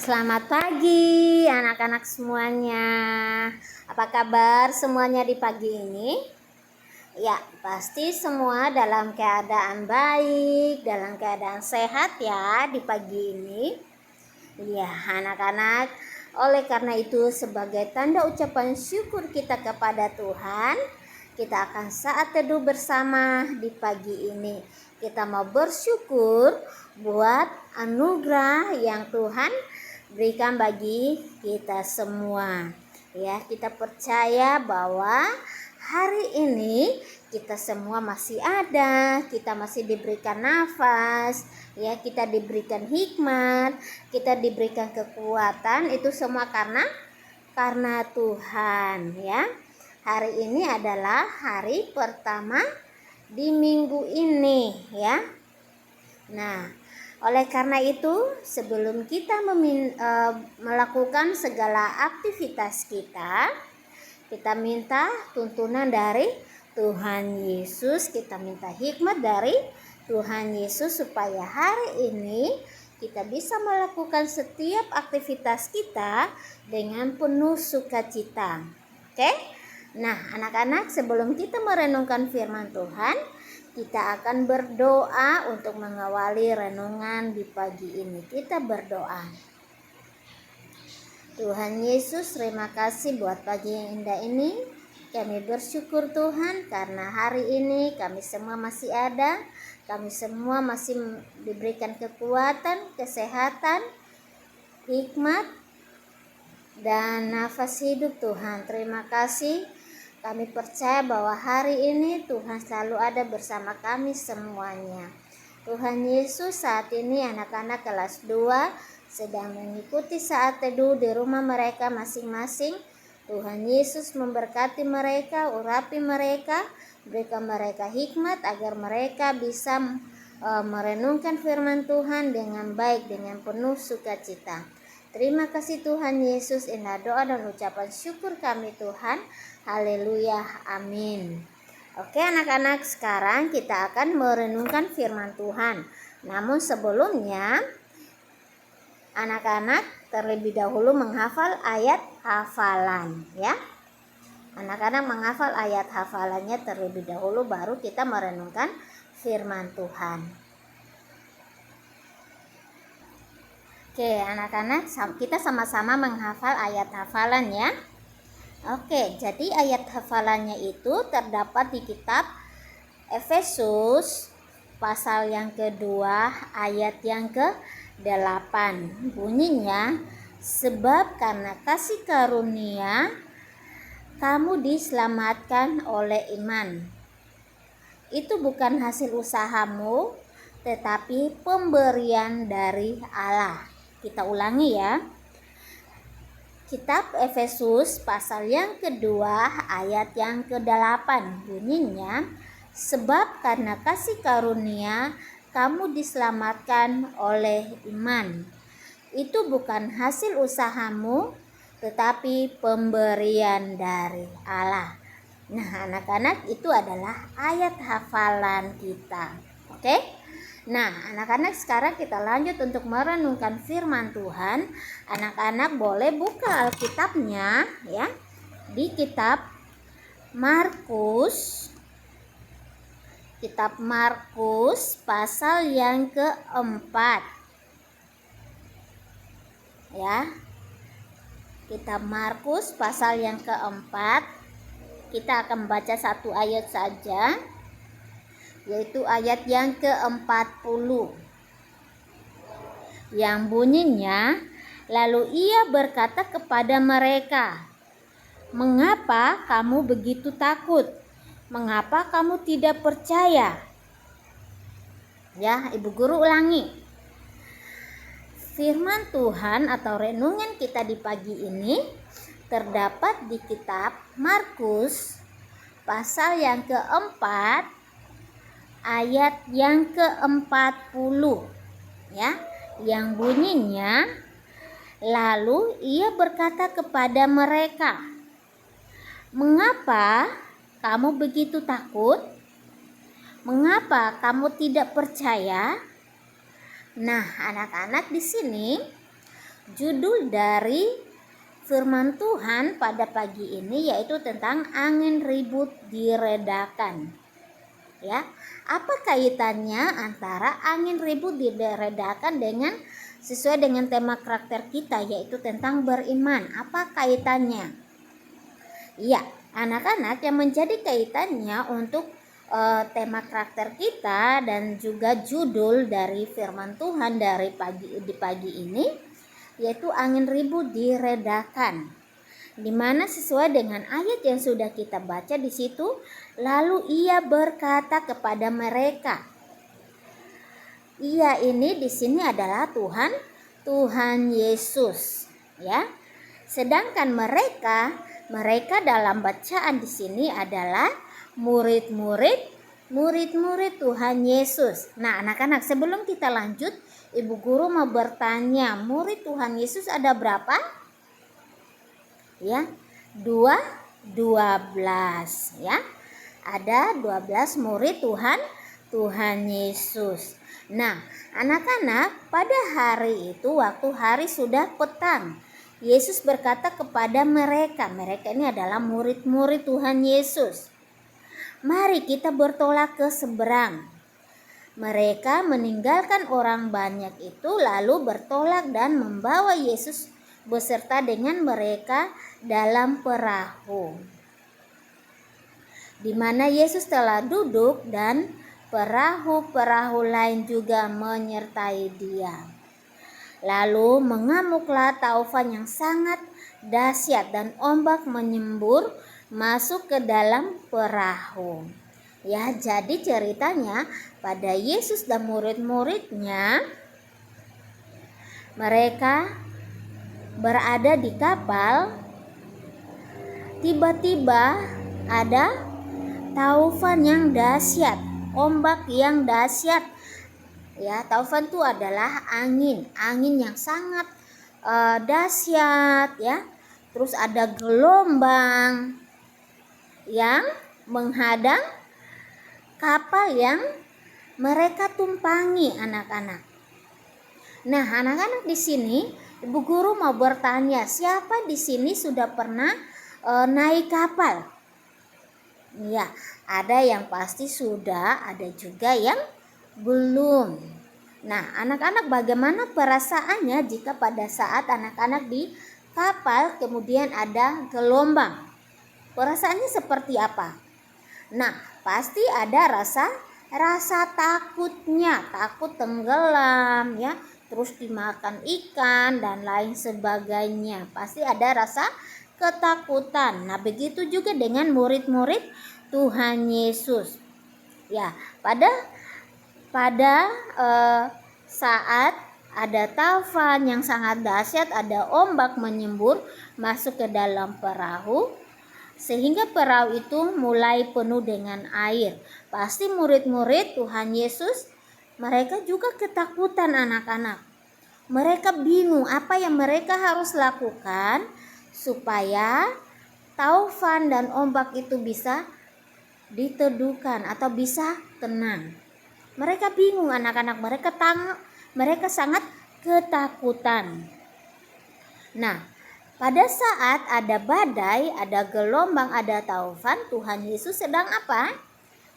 Selamat pagi anak-anak semuanya. Apa kabar semuanya di pagi ini? Ya, pasti semua dalam keadaan baik, dalam keadaan sehat ya di pagi ini. Ya, anak-anak, oleh karena itu sebagai tanda ucapan syukur kita kepada Tuhan, kita akan saat teduh bersama di pagi ini. Kita mau bersyukur buat anugerah yang Tuhan berikan bagi kita semua. Ya, kita percaya bahwa hari ini kita semua masih ada, kita masih diberikan nafas, ya, kita diberikan hikmat, kita diberikan kekuatan, itu semua karena Tuhan, ya. Hari ini adalah hari pertama di minggu ini, ya. Nah, oleh karena itu, sebelum kita melakukan segala aktivitas kita minta tuntunan dari Tuhan Yesus, kita minta hikmat dari Tuhan Yesus supaya hari ini kita bisa melakukan setiap aktivitas kita dengan penuh sukacita. Oke? Nah, anak-anak, sebelum kita merenungkan firman Tuhan, kita akan berdoa untuk mengawali renungan di pagi ini. Kita berdoa. Tuhan Yesus, terima kasih buat pagi yang indah ini. Kami bersyukur Tuhan karena hari ini kami semua masih ada. Kami semua masih diberikan kekuatan, kesehatan, hikmat, dan nafas hidup Tuhan. Terima kasih. Kami percaya bahwa hari ini Tuhan selalu ada bersama kami semuanya. Tuhan Yesus, saat ini anak-anak kelas 2 sedang mengikuti saat teduh di rumah mereka masing-masing. Tuhan Yesus memberkati mereka, urapi mereka, berikan mereka hikmat agar mereka bisa merenungkan firman Tuhan dengan baik, dengan penuh sukacita. Terima kasih Tuhan Yesus, inilah doa dan ucapan syukur kami Tuhan. Haleluya, amin. Oke anak-anak, sekarang kita akan merenungkan firman Tuhan. Namun sebelumnya, anak-anak terlebih dahulu menghafal ayat hafalan, ya. Anak-anak menghafal ayat hafalannya terlebih dahulu, baru kita merenungkan firman Tuhan. Oke anak-anak, kita sama-sama menghafal ayat hafalan ya. Oke, jadi ayat hafalannya itu terdapat di kitab Efesus pasal yang kedua ayat yang ke-8. Bunyinya, sebab karena kasih karunia kamu diselamatkan oleh iman. Itu bukan hasil usahamu, tetapi pemberian dari Allah. Kita ulangi ya. Kitab Efesus pasal yang kedua ayat yang ke-8 bunyinya, sebab karena kasih karunia kamu diselamatkan oleh iman. Itu bukan hasil usahamu, tetapi pemberian dari Allah. Nah anak-anak, itu adalah ayat hafalan kita. Oke? Nah anak-anak, sekarang kita lanjut untuk merenungkan firman Tuhan. Anak-anak boleh buka Alkitabnya ya, di kitab Markus. Kitab Markus pasal yang keempat. Ya. Kitab Markus pasal yang keempat. Kita akan baca satu ayat saja, yaitu ayat yang ke-40 yang bunyinya, lalu ia berkata kepada mereka, mengapa kamu begitu takut? Mengapa kamu tidak percaya? Ya, Ibu Guru ulangi. Firman Tuhan atau renungan kita di pagi ini terdapat di kitab Markus pasal yang keempat ayat yang ke-40 ya, yang bunyinya, lalu ia berkata kepada mereka, mengapa kamu begitu takut? Mengapa kamu tidak percaya? Nah, anak-anak, di sini Judul dari firman Tuhan pada pagi ini yaitu tentang angin ribut diredakan. Ya, apa kaitannya antara angin ribut diredakan dengan sesuai dengan tema karakter kita yaitu tentang beriman? Apa kaitannya? Ya, anak-anak, yang menjadi kaitannya untuk tema karakter kita dan juga judul dari firman Tuhan di pagi ini yaitu angin ribut diredakan, di mana sesuai dengan ayat yang sudah kita baca di situ, lalu ia berkata kepada mereka. Ia ini di sini adalah Tuhan Yesus, ya. Sedangkan mereka dalam bacaan di sini adalah murid-murid Tuhan Yesus. Nah, anak-anak, sebelum kita lanjut, Ibu Guru mau bertanya, murid Tuhan Yesus ada berapa? Ya, 12 ya. Ada 12 murid Tuhan Yesus. Nah, anak-anak, pada hari itu waktu hari sudah petang, Yesus berkata kepada mereka ini adalah murid-murid Tuhan Yesus. Mari kita bertolak ke seberang. Mereka meninggalkan orang banyak itu lalu bertolak dan membawa Yesus beserta dengan mereka dalam perahu, di mana Yesus telah duduk dan perahu-perahu lain juga menyertai Dia. Lalu mengamuklah taufan yang sangat dahsyat dan ombak menyembur masuk ke dalam perahu. Ya, jadi ceritanya pada Yesus dan murid-muridnya, mereka berada di kapal, tiba-tiba ada taufan yang dahsyat, ombak yang dahsyat. Ya, taufan itu adalah angin yang sangat dahsyat, ya. Terus ada gelombang yang menghadang kapal yang mereka tumpangi, anak-anak. Nah, anak-anak, di sini Ibu Guru mau bertanya, siapa di sini sudah pernah naik kapal? Ya, ada yang pasti sudah, ada juga yang belum. Nah, anak-anak, bagaimana perasaannya jika pada saat anak-anak di kapal kemudian ada gelombang? Perasaannya seperti apa? Nah, pasti ada rasa takutnya, takut tenggelam, ya, terus dimakan ikan dan lain sebagainya. Pasti ada rasa ketakutan. Nah, begitu juga dengan murid-murid Tuhan Yesus. Ya, pada saat ada taufan yang sangat dahsyat, ada ombak menyembur masuk ke dalam perahu, sehingga perahu itu mulai penuh dengan air. Pasti murid-murid Tuhan Yesus, mereka juga ketakutan, anak-anak. Mereka bingung apa yang mereka harus lakukan supaya taufan dan ombak itu bisa diteduhkan atau bisa tenang. Mereka bingung, anak-anak. Mereka sangat ketakutan. Nah, pada saat ada badai, ada gelombang, ada taufan, Tuhan Yesus sedang apa?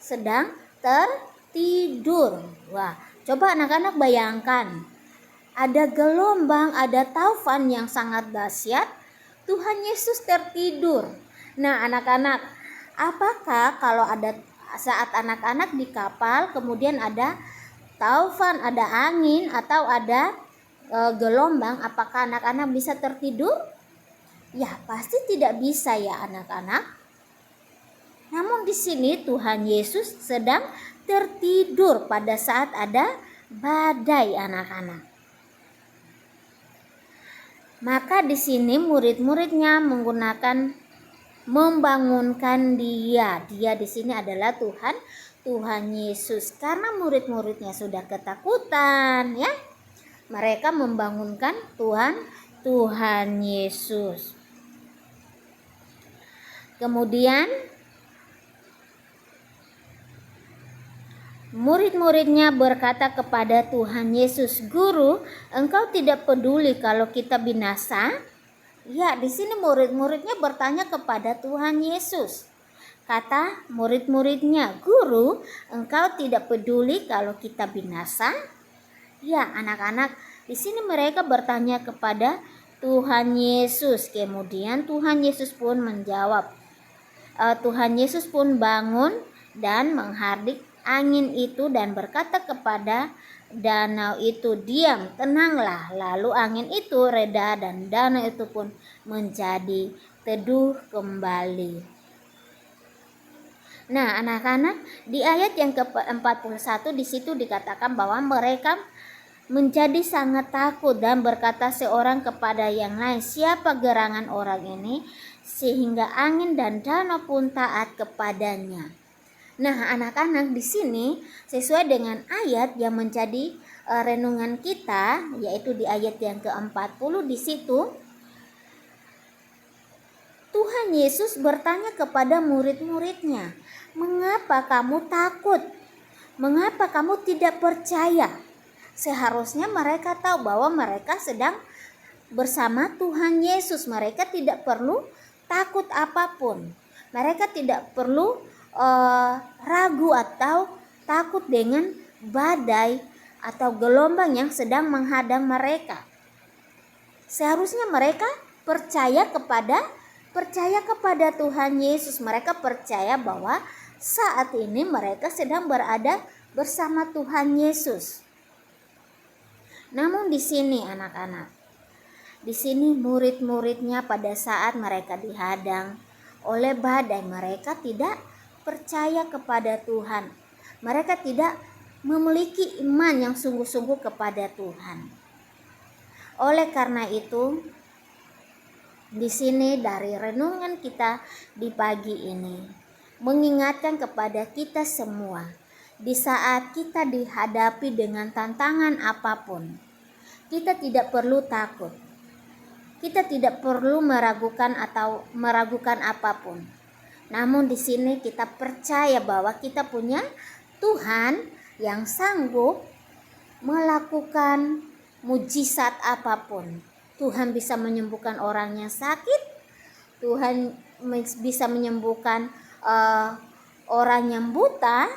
Sedang tertidur. Wah, coba anak-anak bayangkan. Ada gelombang, ada taufan yang sangat dahsyat, Tuhan Yesus tertidur. Nah, anak-anak, apakah kalau ada saat anak-anak di kapal kemudian ada taufan, ada angin atau ada gelombang, apakah anak-anak bisa tertidur? Ya, pasti tidak bisa, ya anak-anak. Namun di sini Tuhan Yesus sedang tertidur pada saat ada badai, anak-anak. Maka di sini murid-muridnya membangunkan dia. Dia di sini adalah Tuhan Yesus. Karena murid-muridnya sudah ketakutan, ya. Mereka membangunkan Tuhan Yesus. Kemudian Murid-muridnya berkata kepada Tuhan Yesus, "Guru, engkau tidak peduli kalau kita binasa?" Ya, di sini murid-muridnya bertanya kepada Tuhan Yesus. Kata murid-muridnya, "Guru, engkau tidak peduli kalau kita binasa?" Ya, anak-anak, di sini mereka bertanya kepada Tuhan Yesus. Kemudian Tuhan Yesus pun menjawab. Tuhan Yesus pun bangun dan menghardik angin itu dan berkata kepada danau itu, "Diam, tenanglah." Lalu angin itu reda dan danau itu pun menjadi teduh kembali. Nah, anak-anak, di ayat yang ke-41 di situ dikatakan bahwa mereka menjadi sangat takut dan berkata seorang kepada yang lain, "Siapa gerangan orang ini sehingga angin dan danau pun taat kepadanya?" Nah, anak-anak, di sini sesuai dengan ayat yang menjadi renungan kita, yaitu di ayat yang ke-40 di situ Tuhan Yesus bertanya kepada murid-muridnya, "Mengapa kamu takut? Mengapa kamu tidak percaya?" Seharusnya mereka tahu bahwa mereka sedang bersama Tuhan Yesus. Mereka tidak perlu takut apapun. Mereka tidak perlu ragu atau takut dengan badai atau gelombang yang sedang menghadang mereka. Seharusnya mereka percaya kepada Tuhan Yesus. Mereka percaya bahwa saat ini mereka sedang berada bersama Tuhan Yesus. Namun di sini anak-anak, di sini murid-muridnya pada saat mereka dihadang oleh badai, mereka tidak percaya kepada Tuhan. Mereka tidak memiliki iman yang sungguh-sungguh kepada Tuhan. Oleh karena itu, di sini dari renungan kita di pagi ini mengingatkan kepada kita semua, di saat kita dihadapi dengan tantangan apapun, kita tidak perlu takut. Kita tidak perlu meragukan apapun. Namun di sini kita percaya bahwa kita punya Tuhan yang sanggup melakukan mujizat apapun. Tuhan bisa menyembuhkan orang yang sakit. Tuhan bisa menyembuhkan orang yang buta.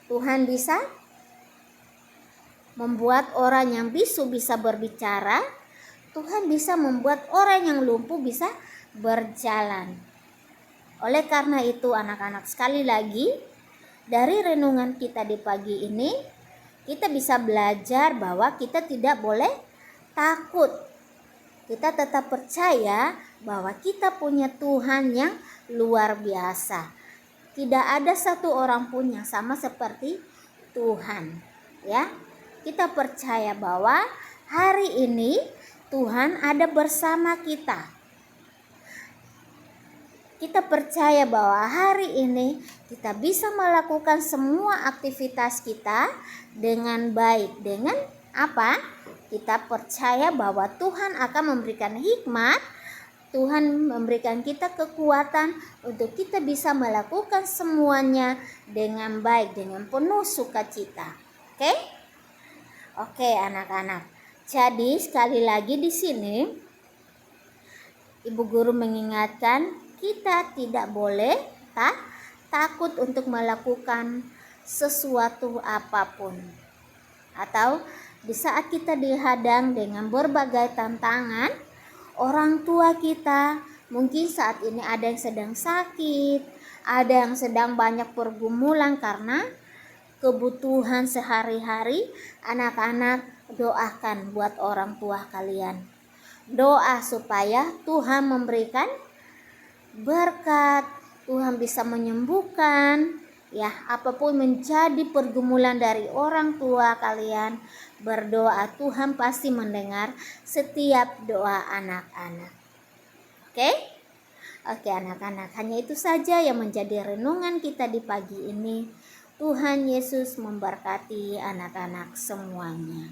Tuhan bisa membuat orang yang bisu bisa berbicara. Tuhan bisa membuat orang yang lumpuh bisa berjalan. Oleh karena itu anak-anak, sekali lagi dari renungan kita di pagi ini, kita bisa belajar bahwa kita tidak boleh takut. Kita tetap percaya bahwa kita punya Tuhan yang luar biasa. Tidak ada satu orang pun yang sama seperti Tuhan. Ya, kita percaya bahwa hari ini Tuhan ada bersama kita. Kita percaya bahwa hari ini kita bisa melakukan semua aktivitas kita dengan baik. Dengan apa? Kita percaya bahwa Tuhan akan memberikan hikmat, Tuhan memberikan kita kekuatan untuk kita bisa melakukan semuanya dengan baik, dengan penuh sukacita. Oke? Oke, anak-anak. Jadi sekali lagi di sini Ibu Guru mengingatkan kita tidak boleh takut untuk melakukan sesuatu apapun. Atau di saat kita dihadang dengan berbagai tantangan, orang tua kita mungkin saat ini ada yang sedang sakit, ada yang sedang banyak pergumulan karena kebutuhan sehari-hari. Anak-anak, doakan buat orang tua kalian. Doa supaya Tuhan memberikan berkat, Tuhan bisa menyembuhkan. Ya, apapun menjadi pergumulan dari orang tua kalian, berdoa, Tuhan pasti mendengar setiap doa anak-anak. Oke? Oke anak-anak, hanya itu saja yang menjadi renungan kita di pagi ini. Tuhan Yesus memberkati anak-anak semuanya.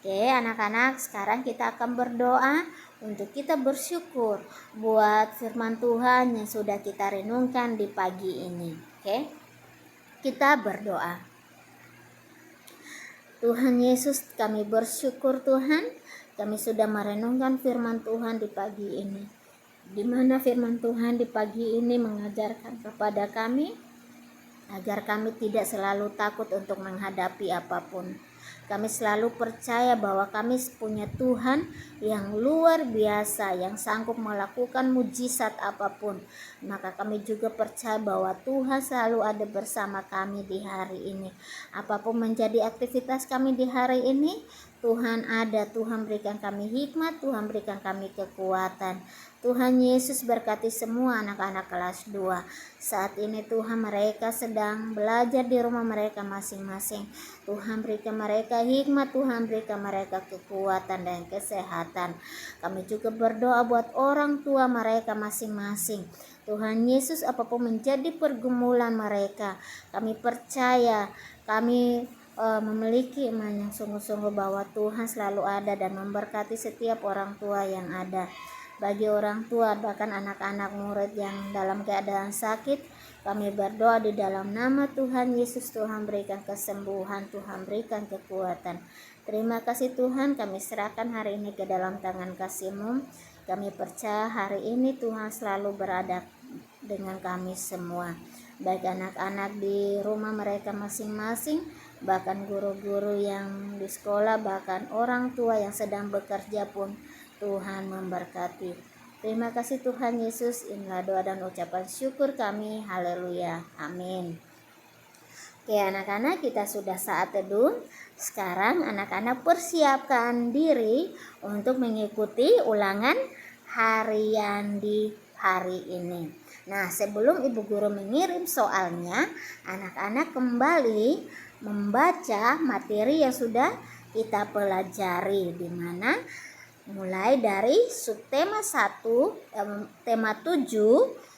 Oke anak-anak, sekarang kita akan berdoa untuk kita bersyukur buat firman Tuhan yang sudah kita renungkan di pagi ini. Oke, kita berdoa. Tuhan Yesus, kami bersyukur Tuhan, kami sudah merenungkan firman Tuhan di pagi ini. Di mana firman Tuhan di pagi ini mengajarkan kepada kami agar kami tidak selalu takut untuk menghadapi apapun. Kami selalu percaya bahwa kami punya Tuhan yang luar biasa, yang sanggup melakukan mujizat apapun. Maka kami juga percaya bahwa Tuhan selalu ada bersama kami di hari ini. Apapun menjadi aktivitas kami di hari ini, Tuhan ada. Tuhan berikan kami hikmat, Tuhan berikan kami kekuatan. Tuhan Yesus berkati semua anak-anak kelas 2. Saat ini Tuhan, mereka sedang belajar di rumah mereka masing-masing. Tuhan berikan mereka hikmat, Tuhan berikan mereka kekuatan dan kesehatan. Kami juga berdoa buat orang tua mereka masing-masing. Tuhan Yesus, apapun menjadi pergumulan mereka, kami percaya, kami memiliki iman yang sungguh-sungguh bahwa Tuhan selalu ada dan memberkati setiap orang tua yang ada. Bagi orang tua bahkan anak-anak murid yang dalam keadaan sakit, kami berdoa di dalam nama Tuhan Yesus. Tuhan berikan kesembuhan, Tuhan berikan kekuatan. Terima kasih Tuhan, kami serahkan hari ini ke dalam tangan kasih-Mu. Kami percaya hari ini Tuhan selalu berada dengan kami semua, baik anak-anak di rumah mereka masing-masing, bahkan guru-guru yang di sekolah, bahkan orang tua yang sedang bekerja pun Tuhan memberkati. Terima kasih Tuhan Yesus. Inilah doa dan ucapan syukur kami. Haleluya. Amin. Oke anak-anak, kita sudah saat teduh. Sekarang anak-anak persiapkan diri untuk mengikuti ulangan harian di hari ini. Nah, sebelum ibu guru mengirim soalnya, anak-anak kembali membaca materi yang sudah kita pelajari, di mana mulai dari subtema 1, tema 7,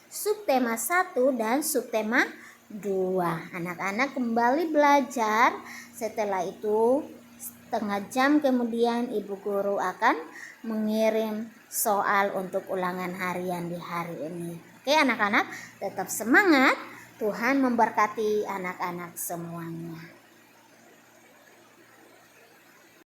subtema 1 dan subtema 2. Anak-anak kembali belajar. Setelah itu setengah jam kemudian ibu guru akan mengirim soal untuk ulangan harian di hari ini. Oke anak-anak, tetap semangat. Tuhan memberkati anak-anak semuanya.